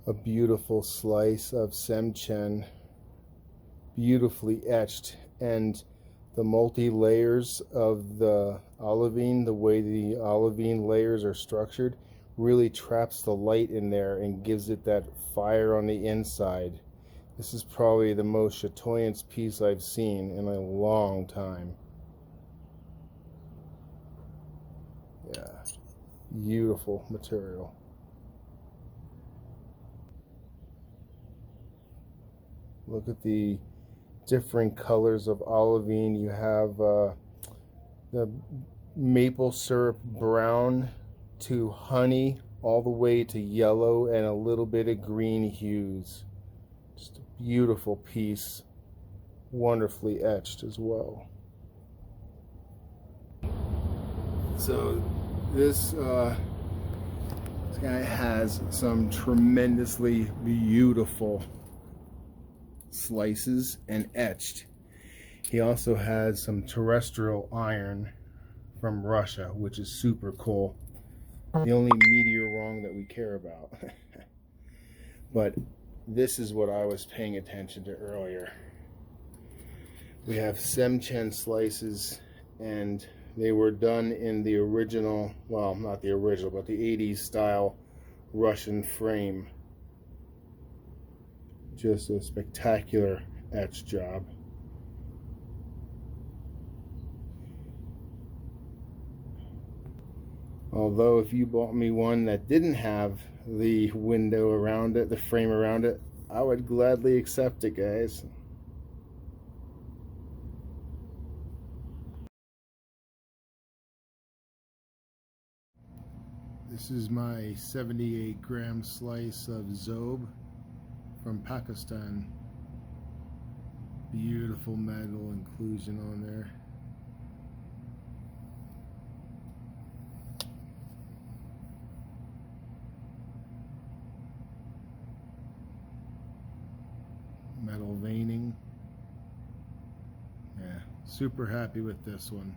A beautiful slice of Seymchan, beautifully etched, and the multi-layers of the olivine, the way the olivine layers are structured, really traps the light in there and gives it that fire on the inside. This is probably the most chatoyant piece I've seen in a long time. Yeah, beautiful material. Look at the different colors of olivine. You have the maple syrup brown to honey, all the way to yellow and a little bit of green hues. Just a beautiful piece, wonderfully etched as well. So this guy has some tremendously beautiful slices and etched. He also has some terrestrial iron from Russia, which is super cool. The only meteor wrong that we care about. But this is what I was paying attention to earlier. We have Seymchan slices, and they were done in the original, well, not the original, but the 80s style Russian frame. Just a spectacular etch job. Although if you bought me one that didn't have the window around it, the frame around it, I would gladly accept it, guys. This is my 78-gram slice of Zhob from Pakistan. Beautiful metal inclusion on there. Metal veining. Yeah, super happy with this one.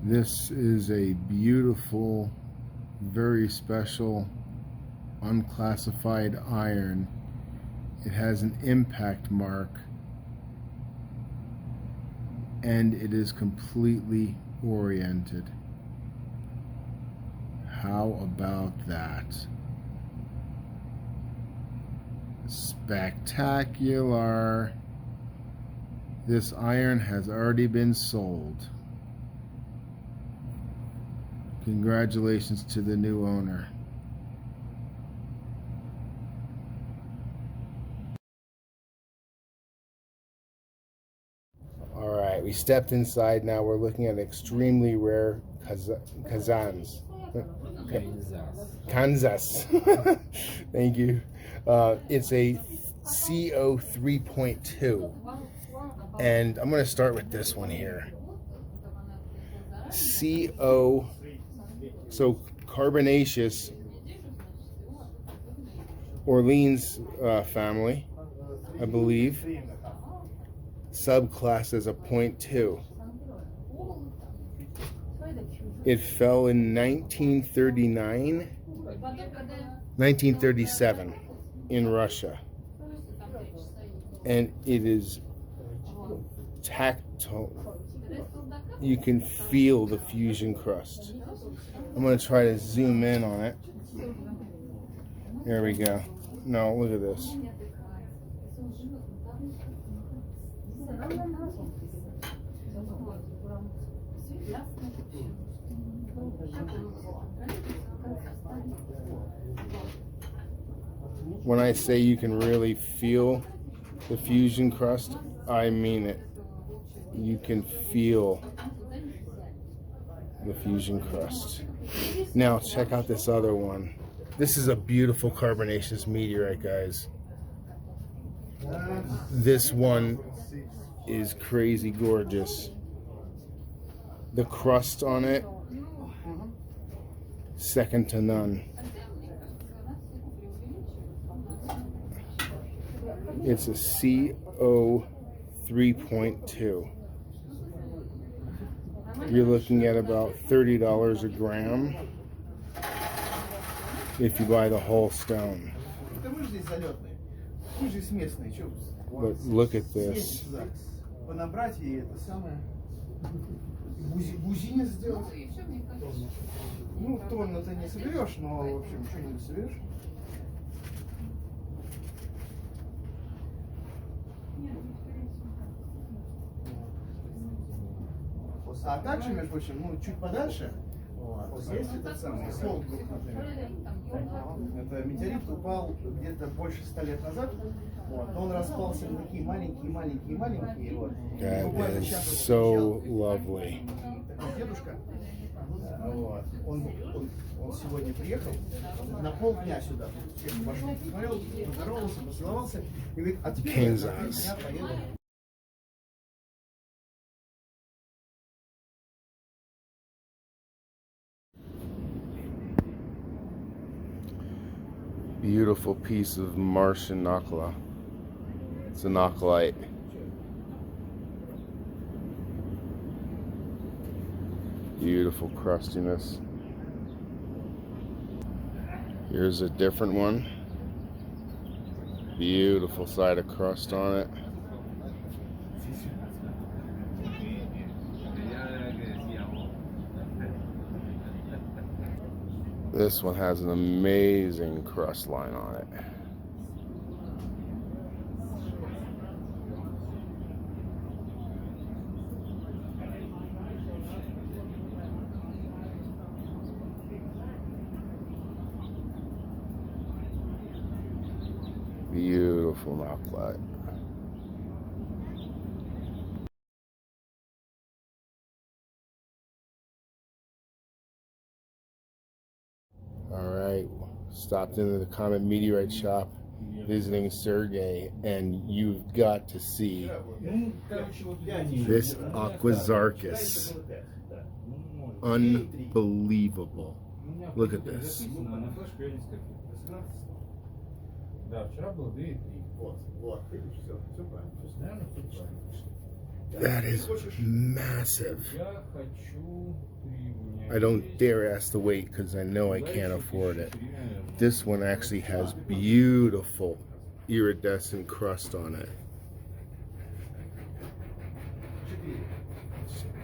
This is a beautiful, very special unclassified iron. It has an impact mark and it is completely oriented. How about that? Spectacular. This iron has already been sold. Congratulations to the new owner. All right, we stepped inside. Now we're looking at extremely rare Kainsaz. Kainsaz. Thank you. It's a CO 3.2. And I'm going to start with this one here. CO, so Carbonaceous, Orleans family, I believe. Subclass as a 0.2. It fell in 1937 in Russia. And it is tactile. You can feel the fusion crust. I'm going to try to zoom in on it. There we go. No, look at this. When I say you can really feel the fusion crust, I mean it. You can feel the fusion crust. Now check out this other one. This is a beautiful carbonaceous meteorite, guys. This one is crazy gorgeous. The crust on it, second to none. It's a CO 3.2. You're looking at about $30 a gram if you buy the whole stone. But look at this. А также, между прочим, ну, чуть подальше, вот есть этот самый столб, например. Это метеорит упал где-то больше 100 лет назад. Вот, он распался на такие маленькие. Вот. That is so lovely. Такой дедушка, вот, он сегодня приехал на полдня сюда. Пошел, посмотрел, поздоровался, поцеловался и говорит, а теперь я поеду. Beautiful piece of Martian Nakhlite. It's a Nakhlite. Beautiful crustiness. Here's a different one. Beautiful side of crust on it. This one has an amazing crust line on it. Beautiful Nakhlite. Alright, stopped into the Common Meteorite shop visiting Sergey, and you've got to see this Aguas Zarcas. Unbelievable. Look at this. That is massive. I don't dare ask the weight because I know I can't afford it. This one actually has beautiful iridescent crust on it.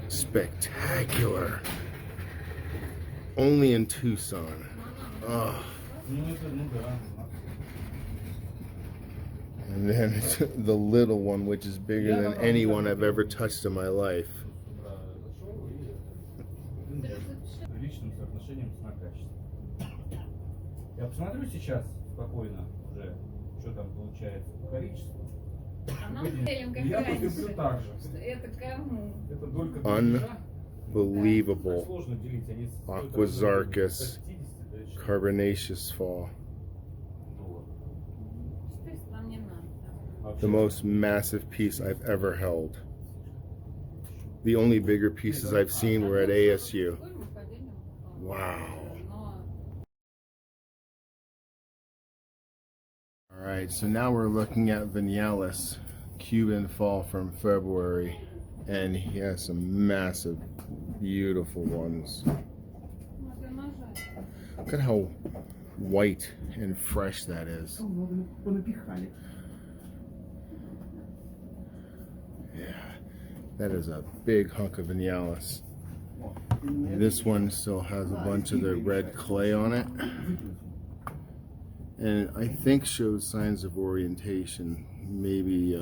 Spectacular. Only in Tucson. Oh. And then the little one, which is bigger than any one I've ever touched in my life. Я посмотрю сейчас спокойно уже, что там получается по количеству. Я поступлю так же. Это кому? Это только Unbelievable. Aguas Zarcas Carbonaceous fall. The most massive piece I've ever held. The only bigger pieces I've seen were at ASU. Wow. Alright, so now we're looking at Viñales, Cuban fall from February, and he has some massive, beautiful ones. Look at how white and fresh that is. Yeah, that is a big hunk of Viñales. This one still has a bunch of the red clay on it, and I think shows signs of orientation. Maybe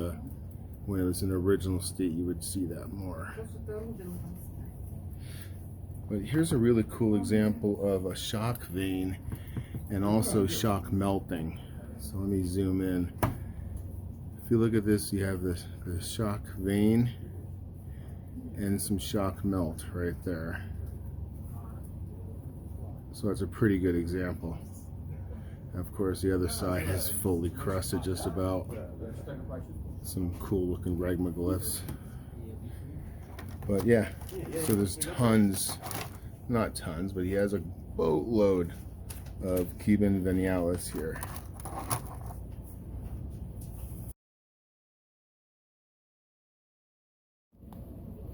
when it was in original state you would see that more. But here's a really cool example of a shock vein and also shock melting. So let me zoom in. If you look at this, you have the shock vein and some shock melt right there. So that's a pretty good example. Of course, the other side is fully crusted just about. Some cool looking regmaglyphs. But yeah, so there's tons, not tons, but he has a boatload of Cuban Viñales here.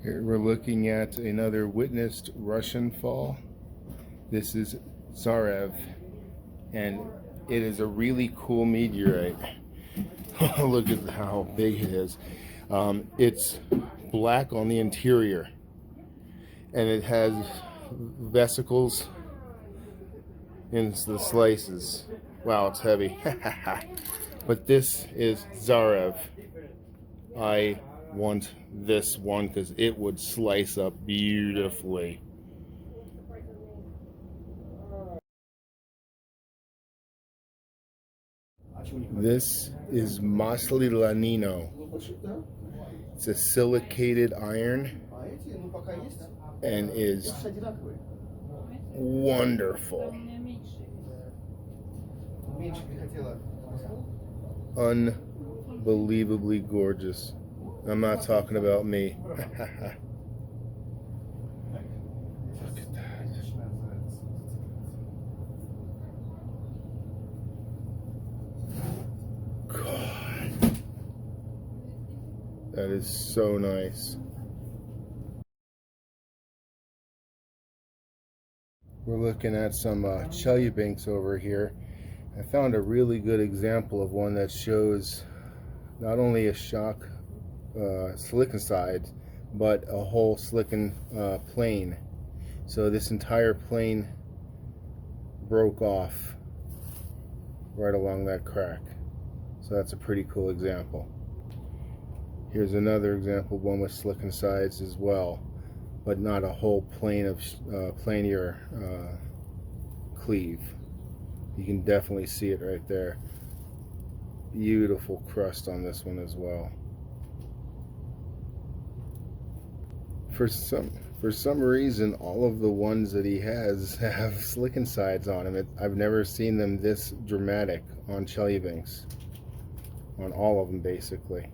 Here we're looking at another witnessed Russian fall. This is Zarev, and it is a really cool meteorite. Look at how big it is. It's black on the interior, and it has vesicles in the slices. Wow, it's heavy. But this is Zarev. I want this one because it would slice up beautifully. This is Maslyanino. It's a silicated iron and is wonderful. Unbelievably gorgeous. I'm not talking about me. Look at that. God. That is so nice. We're looking at some Chelyabinsk over here. I found a really good example of one that shows not only a shock silicon side, but a whole silicon plane. So this entire plane broke off right along that crack. So that's a pretty cool example. Here's another example, one with silicon sides as well, but not a whole plane of planar cleave. You can definitely see it right there. Beautiful crust on this one as well. For some reason, all of the ones that he has have silicon sides on them. I've never seen them this dramatic on Chelyabinsk. On all of them, basically.